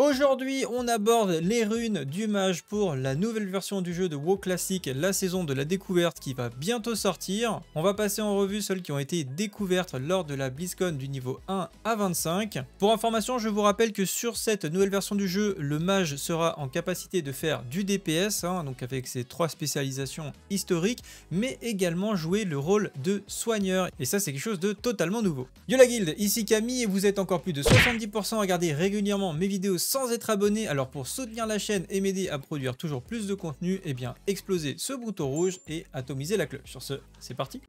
Aujourd'hui, on aborde les runes du mage pour la nouvelle version du jeu de WoW Classic, la saison de la découverte qui va bientôt sortir. On va passer en revue celles qui ont été découvertes lors de la BlizzCon du niveau 1 à 25. Pour information, je vous rappelle que sur cette nouvelle version du jeu, le mage sera en capacité de faire du DPS, donc avec ses 3 spécialisations historiques, mais également jouer le rôle de soigneur. Et ça, c'est quelque chose de totalement nouveau. Yo la guilde, ici Camille et vous êtes encore plus de 70% à regarder régulièrement mes vidéos sans être abonné. Alors pour soutenir la chaîne et m'aider à produire toujours plus de contenu, eh bien explosez ce bouton rouge et atomisez la cloche. Sur ce, c'est parti.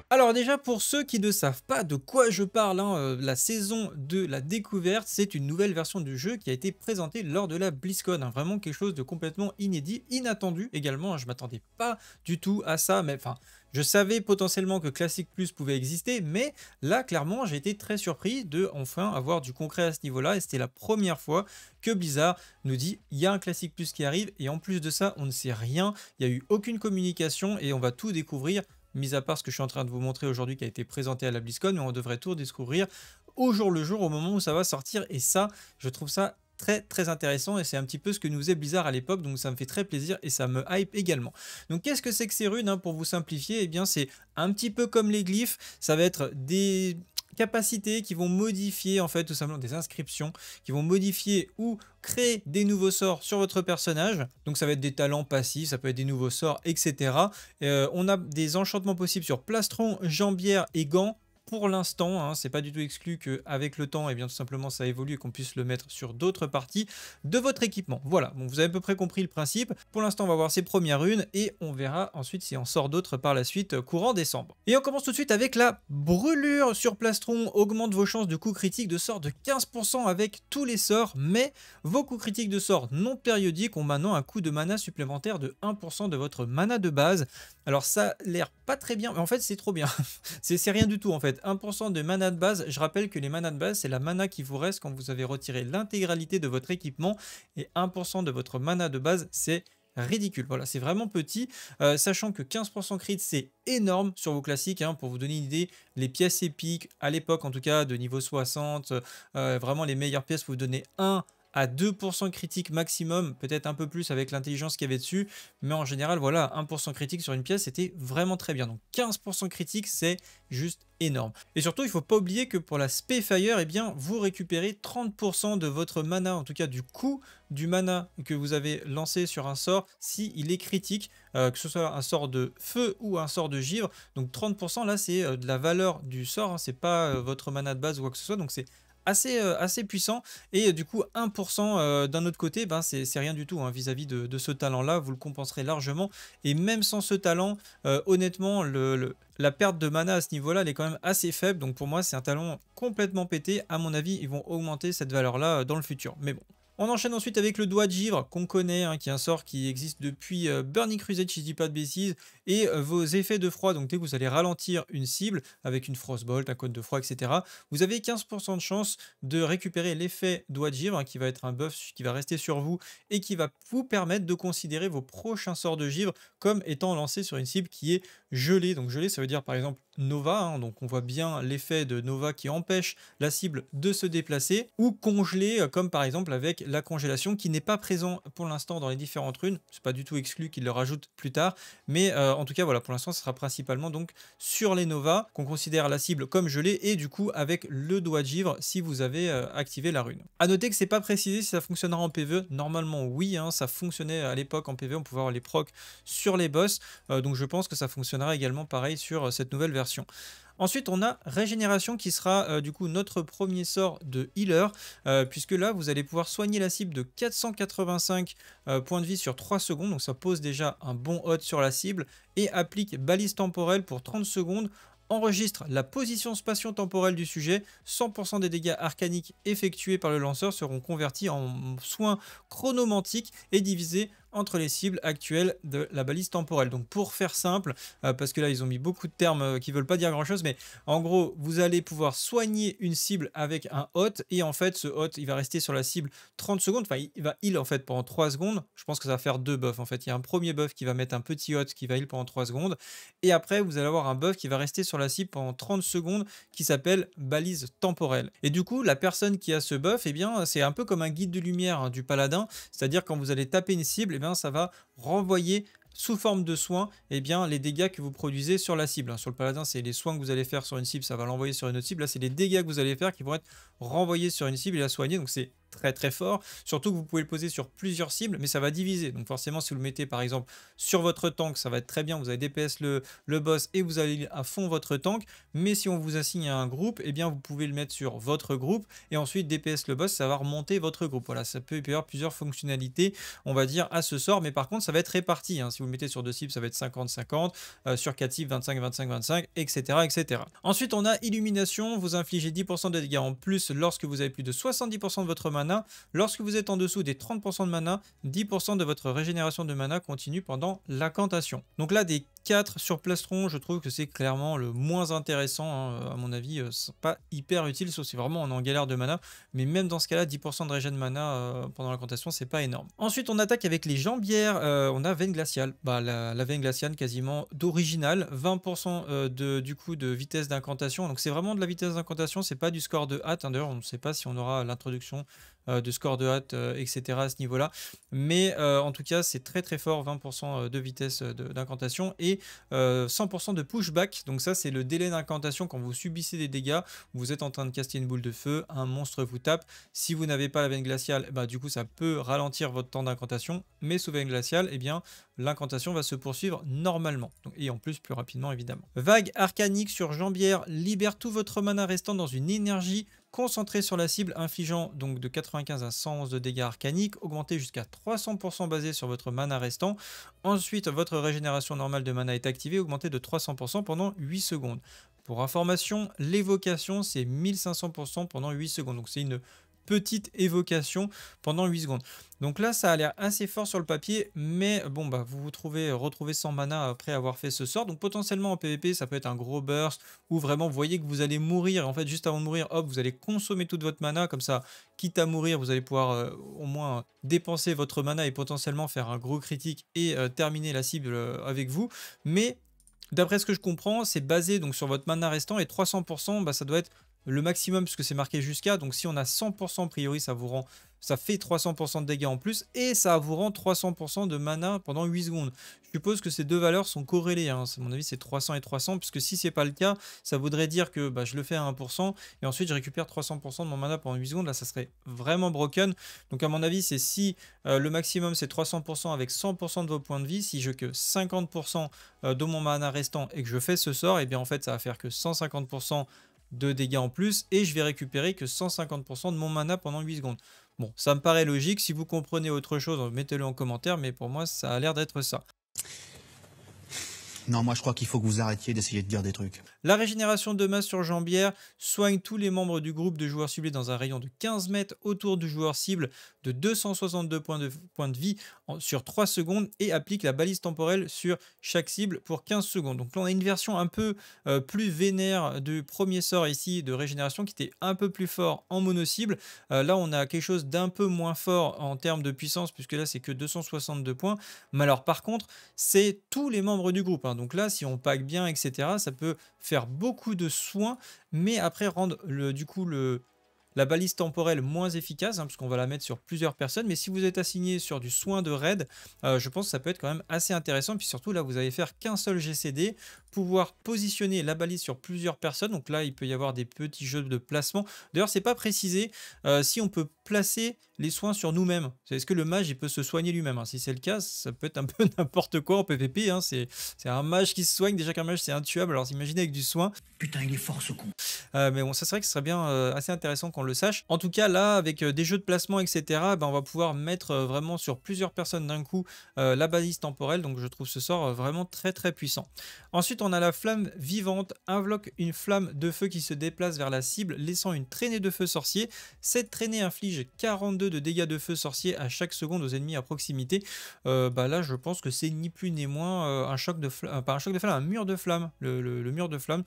Alors déjà, pour ceux qui ne savent pas de quoi je parle, la saison de la découverte, c'est une nouvelle version du jeu qui a été présentée lors de la BlizzCon. Vraiment quelque chose de complètement inédit, inattendu également. Je ne m'attendais pas du tout à ça, mais enfin, je savais potentiellement que Classic Plus pouvait exister, mais là, clairement, j'ai été très surpris de enfin avoir du concret à ce niveau-là. Et c'était la première fois que Blizzard nous dit il y a un Classic Plus qui arrive, et en plus de ça, on ne sait rien. Il n'y a eu aucune communication et on va tout découvrir. Mis à part ce que je suis en train de vous montrer aujourd'hui qui a été présenté à la BlizzCon, mais on devrait tout découvrir au jour le jour, au moment où ça va sortir. Et ça, je trouve ça très intéressant et c'est un petit peu ce que nous faisait Blizzard à l'époque, donc ça me fait très plaisir et ça me hype également. Donc qu'est-ce que c'est que ces runes, pour vous simplifier? Eh bien c'est un petit peu comme les glyphes, ça va être des capacités qui vont modifier en fait tout simplement des inscriptions, qui vont modifier ou créer des nouveaux sorts sur votre personnage. Donc ça va être des talents passifs, ça peut être des nouveaux sorts, etc. On a des enchantements possibles sur plastron, jambière et gants. Pour l'instant, c'est pas du tout exclu qu'avec le temps, et bien tout simplement ça évolue et qu'on puisse le mettre sur d'autres parties de votre équipement. Voilà, bon, vous avez à peu près compris le principe. Pour l'instant, on va voir ces premières runes et on verra ensuite si on sort d'autres par la suite courant décembre. Et on commence tout de suite avec la brûlure sur plastron. Augmente vos chances de coups critiques de sort de 15% avec tous les sorts, mais vos coups critiques de sort non périodiques ont maintenant un coût de mana supplémentaire de 1% de votre mana de base. Alors ça a l'air pas très bien, mais en fait c'est trop bien. c'est rien du tout en fait. 1% de mana de base, je rappelle que les manas de base, c'est la mana qui vous reste quand vous avez retiré l'intégralité de votre équipement, et 1% de votre mana de base, c'est ridicule. Voilà, c'est vraiment petit, sachant que 15% crit, c'est énorme sur vos classiques. Pour vous donner une idée, les pièces épiques, à l'époque en tout cas, de niveau 60, vraiment les meilleures pièces, vous donnez 1 à 2% critique maximum, peut-être un peu plus avec l'intelligence qu'il y avait dessus, mais en général, voilà, 1% critique sur une pièce, c'était vraiment très bien. Donc 15% critique, c'est juste énorme. Et surtout, il ne faut pas oublier que pour la Spayfire, eh bien, vous récupérez 30% de votre mana, en tout cas du coût du mana que vous avez lancé sur un sort, s'il est critique, que ce soit un sort de feu ou un sort de givre. Donc 30% là, c'est de la valeur du sort, c'est pas votre mana de base ou quoi que ce soit, donc c'est assez puissant. Et du coup 1% d'un autre côté, c'est rien du tout vis-à-vis de ce talent là, vous le compenserez largement. Et même sans ce talent, honnêtement la perte de mana à ce niveau là, elle est quand même assez faible. Donc pour moi c'est un talent complètement pété. À mon avis ils vont augmenter cette valeur là dans le futur, mais bon. On enchaîne ensuite avec le doigt de givre qu'on connaît, qui est un sort qui existe depuis Burning Crusade, si je dis pas de bêtises, et vos effets de froid. Donc dès que vous allez ralentir une cible avec une frostbolt, un cône de froid, etc., vous avez 15% de chance de récupérer l'effet doigt de givre, qui va être un buff qui va rester sur vous et qui va vous permettre de considérer vos prochains sorts de givre comme étant lancés sur une cible qui est gelée. Donc gelée, ça veut dire par exemple Nova, donc on voit bien l'effet de Nova qui empêche la cible de se déplacer, ou congelé comme par exemple avec la congélation qui n'est pas présent pour l'instant dans les différentes runes. C'est pas du tout exclu qu'ils le rajoutent plus tard, mais en tout cas voilà, pour l'instant ce sera principalement donc sur les Nova qu'on considère la cible comme gelée, et du coup avec le doigt de givre si vous avez activé la rune. A noter que c'est pas précisé si ça fonctionnera en PvE. Normalement oui, ça fonctionnait à l'époque en PvE, on pouvait avoir les procs sur les boss, donc je pense que ça fonctionnera également pareil sur cette nouvelle version. Ensuite, on a Régénération qui sera du coup notre premier sort de healer, puisque là, vous allez pouvoir soigner la cible de 485 points de vie sur 3 secondes, donc ça pose déjà un bon hot sur la cible, et applique balise temporelle pour 30 secondes, enregistre la position spatio-temporelle du sujet, 100% des dégâts arcaniques effectués par le lanceur seront convertis en soins chronomantiques et divisés entre les cibles actuelles de la balise temporelle. Donc pour faire simple, parce que là ils ont mis beaucoup de termes qui veulent pas dire grand chose, mais en gros vous allez pouvoir soigner une cible avec un hot, et en fait ce hot il va rester sur la cible 30 secondes, enfin il va heal en fait pendant 3 secondes. Je pense que ça va faire deux buffs en fait. Il y a un premier buff qui va mettre un petit hot qui va heal pendant 3 secondes, et après vous allez avoir un buff qui va rester sur la cible pendant 30 secondes qui s'appelle balise temporelle. Et du coup la personne qui a ce buff, eh bien c'est un peu comme un guide de lumière hein, du paladin, c'est-à-dire quand vous allez taper une cible, eh bien ça va renvoyer sous forme de soins eh bien, les dégâts que vous produisez sur la cible. Sur le paladin, c'est les soins que vous allez faire sur une cible, ça va l'envoyer sur une autre cible. Là, c'est les dégâts que vous allez faire qui vont être renvoyés sur une cible et la soigner. Donc c'est très très fort. Surtout que vous pouvez le poser sur plusieurs cibles, mais ça va diviser. Donc forcément, si vous le mettez par exemple sur votre tank, ça va être très bien. Vous allez DPS le boss et vous allez à fond votre tank. Mais si on vous assigne à un groupe, eh bien vous pouvez le mettre sur votre groupe et ensuite DPS le boss, ça va remonter votre groupe. Voilà, ça peut y avoir plusieurs fonctionnalités, on va dire, à ce sort. Mais par contre, ça va être réparti. Hein. Si vous le mettez sur deux cibles, ça va être 50-50. Sur 4 cibles, 25-25-25, etc., etc. Ensuite, on a illumination. Vous infligez 10% de dégâts en plus lorsque vous avez plus de 70% de votre mana. Lorsque vous êtes en dessous des 30% de mana, 10% de votre régénération de mana continue pendant l'incantation. Donc là, des 4 sur plastron, je trouve que c'est clairement le moins intéressant. Hein. À mon avis, c'est pas hyper utile, sauf si vraiment on est en galère de mana. Mais même dans ce cas-là, 10% de régène de mana pendant l'incantation, c'est pas énorme. Ensuite, on attaque avec les jambières. On a veine glaciale. La veine glaciale quasiment d'original. 20% du coup de vitesse d'incantation. Donc c'est vraiment de la vitesse d'incantation, c'est pas du score de hâte. Hein. D'ailleurs, on ne sait pas si on aura l'introduction de score de hâte, etc. à ce niveau-là. Mais en tout cas, c'est très très fort, 20% de vitesse d'incantation et 100% de pushback. Donc ça, c'est le délai d'incantation quand vous subissez des dégâts. Vous êtes en train de caster une boule de feu, un monstre vous tape. Si vous n'avez pas la veine glaciale, bah, du coup, ça peut ralentir votre temps d'incantation. Mais sous veine glaciale, eh bien, l'incantation va se poursuivre normalement. Donc, et en plus, plus rapidement, évidemment. Vague arcanique sur jambière libère tout votre mana restant dans une énergie concentré sur la cible, infligeant donc de 95 à 111 de dégâts arcaniques, augmenté jusqu'à 300% basé sur votre mana restant. Ensuite, votre régénération normale de mana est activée, augmentée de 300% pendant 8 secondes. Pour information, l'évocation, c'est 1500% pendant 8 secondes. Donc c'est une petite évocation pendant 8 secondes. Donc là, ça a l'air assez fort sur le papier, mais bon, bah, vous vous retrouvez sans mana après avoir fait ce sort. Donc potentiellement en PvP, ça peut être un gros burst, ou vraiment vous voyez que vous allez mourir. En fait, juste avant de mourir, hop, vous allez consommer toute votre mana. Comme ça, quitte à mourir, vous allez pouvoir au moins dépenser votre mana et potentiellement faire un gros critique et terminer la cible avec vous. Mais d'après ce que je comprends, c'est basé donc sur votre mana restant, et 300%, bah, ça doit être le maximum puisque c'est marqué jusqu'à. Donc si on a 100%, a priori, ça fait 300% de dégâts en plus et ça vous rend 300% de mana pendant 8 secondes. Je suppose que ces deux valeurs sont corrélées. Hein. À mon avis, c'est 300 et 300, puisque si c'est pas le cas, ça voudrait dire que bah, je le fais à 1% et ensuite je récupère 300% de mon mana pendant 8 secondes. Là, ça serait vraiment broken. Donc à mon avis, c'est si le maximum c'est 300% avec 100% de vos points de vie. Si je que 50% de mon mana restant et que je fais ce sort, et bien en fait, ça va faire que 150% de dégâts en plus et je vais récupérer que 150% de mon mana pendant 8 secondes. Bon, ça me paraît logique. Si vous comprenez autre chose, mettez-le en commentaire, mais pour moi, ça a l'air d'être ça. Non, moi je crois qu'il faut que vous arrêtiez d'essayer de dire des trucs. La régénération de masse sur jambière soigne tous les membres du groupe de joueurs ciblés dans un rayon de 15 mètres autour du joueur cible de 262 points de vie sur 3 secondes et applique la balise temporelle sur chaque cible pour 15 secondes. Donc là on a une version un peu plus vénère du premier sort ici de régénération qui était un peu plus fort en mono-cible. Là on a quelque chose d'un peu moins fort en termes de puissance puisque là c'est que 262 points. Mais alors par contre c'est tous les membres du groupe. Hein. Donc là si on pack bien etc. ça peut faire beaucoup de soins, mais après rendre la balise temporelle moins efficace, hein, puisqu'on va la mettre sur plusieurs personnes. Mais si vous êtes assigné sur du soin de raid, je pense que ça peut être quand même assez intéressant. Puis surtout, là, vous allez faire qu'un seul GCD, pouvoir positionner la balise sur plusieurs personnes. Donc là, il peut y avoir des petits jeux de placement. D'ailleurs, c'est pas précisé si on peut placer les soins sur nous-mêmes. Est-ce que le mage, il peut se soigner lui-même, hein? Si c'est le cas, ça peut être un peu n'importe quoi en PvP. Hein. C'est un mage qui se soigne. Déjà qu'un mage, c'est intuable. Alors, imaginez avec du soin. Putain, il est fort ce con. Mais bon, ça serait que ce serait bien assez intéressant qu'on le sache. En tout cas, là, avec des jeux de placement, etc., ben, on va pouvoir mettre vraiment sur plusieurs personnes d'un coup la balise temporelle. Donc, je trouve ce sort vraiment très, très puissant. Ensuite, on a la flamme vivante, invoque une flamme de feu qui se déplace vers la cible, laissant une traînée de feu sorcier. Cette traînée inflige 42 de dégâts de feu sorcier à chaque seconde aux ennemis à proximité. Bah là, je pense que c'est ni plus ni moins un choc de flamme, pas un choc de flamme, un mur de flamme, le mur de flamme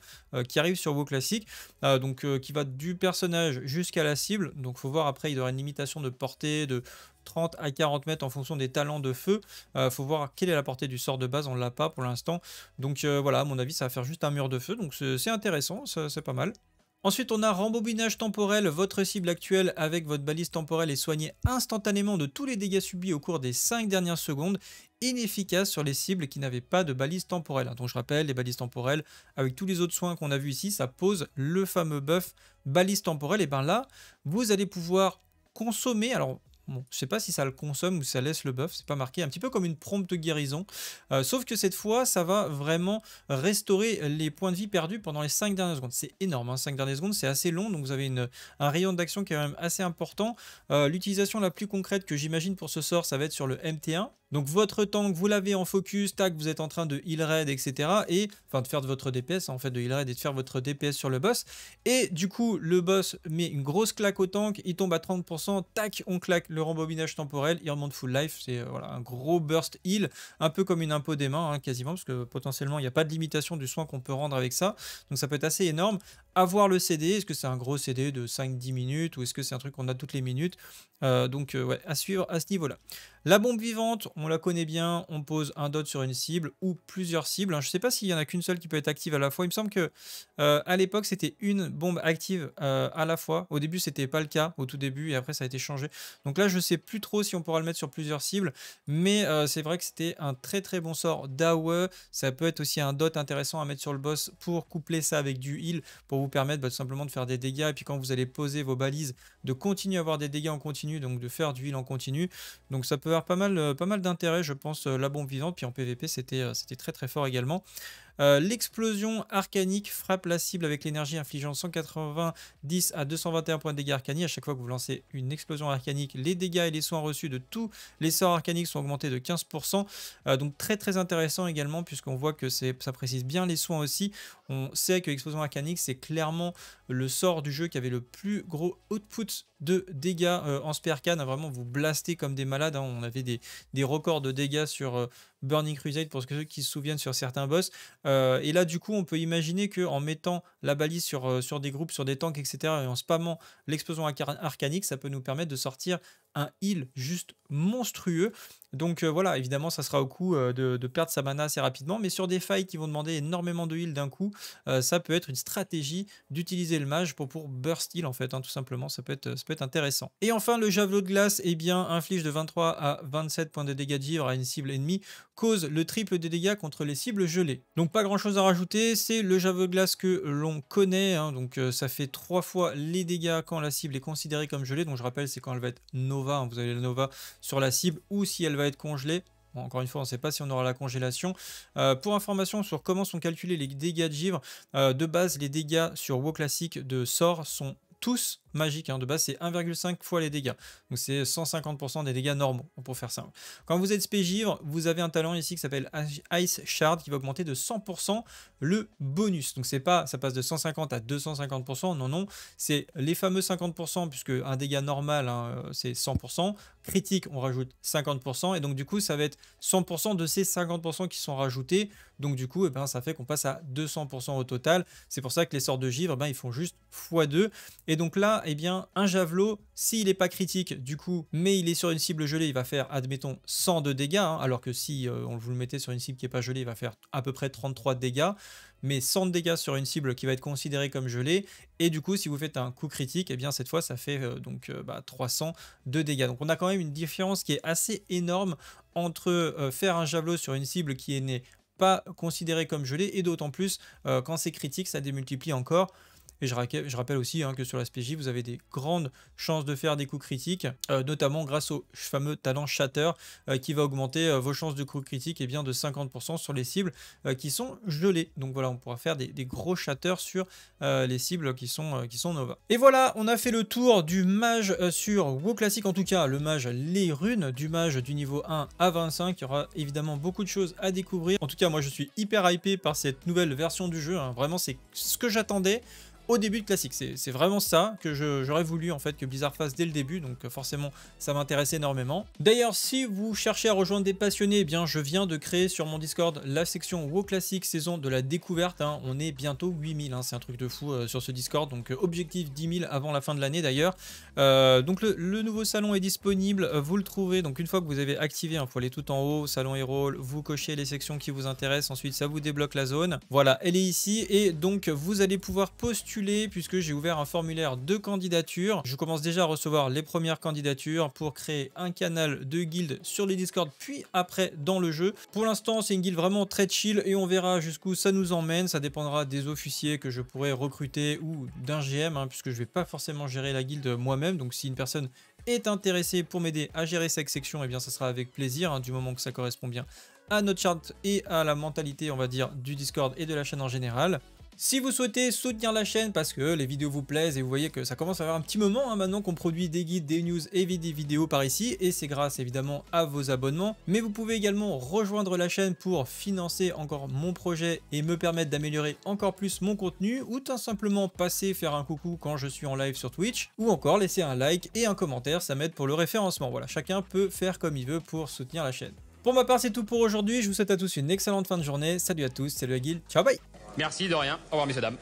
qui arrive sur WoW classique, qui va du personnage jusqu'à la cible. Donc, faut voir après, il y aura une limitation de portée de 30 à 40 mètres en fonction des talents de feu. Faut voir quelle est la portée du sort de base, on l'a pas pour l'instant. Donc voilà, à mon avis, ça va faire juste un mur de feu. Donc c'est intéressant, c'est pas mal. Ensuite, on a rembobinage temporel. Votre cible actuelle avec votre balise temporelle est soignée instantanément de tous les dégâts subis au cours des 5 dernières secondes, inefficace sur les cibles qui n'avaient pas de balise temporelle. Donc je rappelle, les balises temporelles, avec tous les autres soins qu'on a vus ici, ça pose le fameux buff balise temporelle. Et bien là, vous allez pouvoir consommer, alors bon, je sais pas si ça le consomme ou si ça laisse le buff, c'est pas marqué, un petit peu comme une prompte guérison, sauf que cette fois ça va vraiment restaurer les points de vie perdus pendant les 5 dernières secondes. C'est énorme, hein, 5 dernières secondes, c'est assez long, donc vous avez un rayon d'action qui est quand même assez important. L'utilisation la plus concrète que j'imagine pour ce sort, ça va être sur le MT1. Donc votre tank, vous l'avez en focus, tac, vous êtes en train de heal raid, etc. Et, enfin de faire de votre DPS, en fait, de heal raid et de faire votre DPS sur le boss. Et du coup, le boss met une grosse claque au tank, il tombe à 30%, tac, on claque le rembobinage temporel, il remonte full life. C'est voilà, un gros burst heal, un peu comme une impo des mains, hein, quasiment, parce que potentiellement, il n'y a pas de limitation du soin qu'on peut rendre avec ça. Donc ça peut être assez énorme. À voir le CD, est-ce que c'est un gros CD de 5-10 minutes ou est-ce que c'est un truc qu'on a toutes les minutes? Ouais, à suivre à ce niveau-là. La bombe vivante, on la connaît bien, on pose un dot sur une cible ou plusieurs cibles. Je ne sais pas s'il y en a qu'une seule qui peut être active à la fois. Il me semble que à l'époque, c'était une bombe active à la fois. Au début, c'était pas le cas au tout début et après, ça a été changé. Donc là, je ne sais plus trop si on pourra le mettre sur plusieurs cibles, mais c'est vrai que c'était un très très bon sort d'AOE. Ça peut être aussi un dot intéressant à mettre sur le boss pour coupler ça avec du heal, pour vous permettre tout simplement de faire des dégâts. Et puis quand vous allez poser vos balises, de continuer à avoir des dégâts en continu, donc de faire du heal en continu. Donc ça peut avoir pas mal d'intérêt, je pense, la bombe vivante. Puis en PVP, c'était très très fort également. L'explosion arcanique frappe la cible avec l'énergie infligeant 190 à 221 points de dégâts arcaniques. À chaque fois que vous lancez une explosion arcanique, les dégâts et les soins reçus de tous les sorts arcaniques sont augmentés de 15%. Donc très très intéressant également, puisqu'on voit que ça précise bien les soins aussi. On sait que l'explosion arcanique, c'est clairement le sort du jeu qui avait le plus gros output de dégâts en spé arcane. Vraiment, vous blastez comme des malades, hein. On avait des records de dégâts sur Burning Crusade pour ceux qui se souviennent sur certains boss. Et là, du coup, on peut imaginer qu'en mettant la balise sur des groupes, sur des tanks, etc., et en spammant l'explosion arcanique, ça peut nous permettre de sortir un heal juste monstrueux. Donc voilà, évidemment, ça sera au coup de perdre sa mana assez rapidement, mais sur des fights qui vont demander énormément de heal d'un coup, ça peut être une stratégie d'utiliser le mage pour burst heal, en fait, hein, tout simplement. Ça peut être intéressant. Et enfin, le javelot de glace, eh bien, inflige de 23 à 27 points de dégâts de givre à une cible ennemie, cause le triple de dégâts contre les cibles gelées. Donc pas grand chose à rajouter, c'est le javelot de glace que l'on connaît, hein, donc ça fait 3 fois les dégâts quand la cible est considérée comme gelée. Donc je rappelle, c'est quand elle va être nova, hein, vous avez la nova sur la cible, ou si elle va être congelée. Bon, encore une fois, on ne sait pas si on aura la congélation. Pour information sur comment sont calculés les dégâts de givre, de base, les dégâts sur WoW classique de sort sont tous magiques, hein. De base, c'est 1,5 fois les dégâts. Donc, c'est 150% des dégâts normaux, pour faire simple. Quand vous êtes spé givre, vous avez un talent ici qui s'appelle Ice Shard qui va augmenter de 100% le bonus. Donc, c'est pas, ça passe de 150 à 250%. Non, non. C'est les fameux 50%, puisque un dégât normal, hein, c'est 100%. Critique, on rajoute 50%. Et donc, du coup, ça va être 100% de ces 50% qui sont rajoutés. Donc, du coup, eh ben, ça fait qu'on passe à 200% au total. C'est pour ça que les sorts de givre, eh ben, ils font juste x2. Et donc là, eh bien, un javelot, s'il n'est pas critique, du coup, mais il est sur une cible gelée, il va faire, admettons, 100 de dégâts, hein, alors que si on vous le mettez sur une cible qui n'est pas gelée, il va faire à peu près 33 de dégâts, mais 100 de dégâts sur une cible qui va être considérée comme gelée, et du coup, si vous faites un coup critique, eh bien, cette fois, ça fait 300 de dégâts. Donc, on a quand même une différence qui est assez énorme entre faire un javelot sur une cible qui n'est pas considérée comme gelée, et d'autant plus, quand c'est critique, ça démultiplie encore. Et je rappelle aussi hein, que sur la SPJ, vous avez des grandes chances de faire des coups critiques, notamment grâce au fameux talent Shatter qui va augmenter vos chances de coups critiques et bien de 50% sur les cibles qui sont gelées. Donc voilà, on pourra faire des gros shatters sur les cibles qui sont Nova. Et voilà, on a fait le tour du mage sur WoW Classic, en tout cas le mage les runes, du mage du niveau 1 à 25. Il y aura évidemment beaucoup de choses à découvrir. En tout cas, moi je suis hyper hypé par cette nouvelle version du jeu, hein. Vraiment c'est ce que j'attendais au début de Classic. C'est vraiment ça que j'aurais voulu en fait que Blizzard fasse dès le début, donc forcément ça m'intéresse énormément. D'ailleurs, si vous cherchez à rejoindre des passionnés, eh bien je viens de créer sur mon Discord la section WoW Classic saison de la découverte, hein. On est bientôt 8000, hein. C'est un truc de fou sur ce Discord, donc objectif 10 000 avant la fin de l'année d'ailleurs. Donc le nouveau salon est disponible, vous le trouvez, donc une fois que vous avez activé, il faut aller tout en haut, salon et rôle, vous cochez les sections qui vous intéressent, ensuite ça vous débloque la zone. Voilà, elle est ici et donc vous allez pouvoir postuler puisque j'ai ouvert un formulaire de candidature. Je commence déjà à recevoir les premières candidatures pour créer un canal de guilde sur les Discord, puis après dans le jeu. Pour l'instant, c'est une guilde vraiment très chill et on verra jusqu'où ça nous emmène. Ça dépendra des officiers que je pourrais recruter ou d'un GM, hein, puisque je vais pas forcément gérer la guilde moi-même. Donc si une personne est intéressée pour m'aider à gérer cette section, eh bien ça sera avec plaisir, hein, du moment que ça correspond bien à notre charte et à la mentalité, on va dire, du Discord et de la chaîne en général. Si vous souhaitez soutenir la chaîne parce que les vidéos vous plaisent et vous voyez que ça commence à faire un petit moment hein, maintenant qu'on produit des guides, des news et des vidéos par ici, et c'est grâce évidemment à vos abonnements, mais vous pouvez également rejoindre la chaîne pour financer encore mon projet et me permettre d'améliorer encore plus mon contenu, ou tout simplement passer faire un coucou quand je suis en live sur Twitch, ou encore laisser un like et un commentaire, ça m'aide pour le référencement. Voilà, chacun peut faire comme il veut pour soutenir la chaîne. Pour ma part, c'est tout pour aujourd'hui. Je vous souhaite à tous une excellente fin de journée. Salut à tous, c'est le Guild. Ciao, bye. Merci, de rien. Au revoir, messieurs, dames.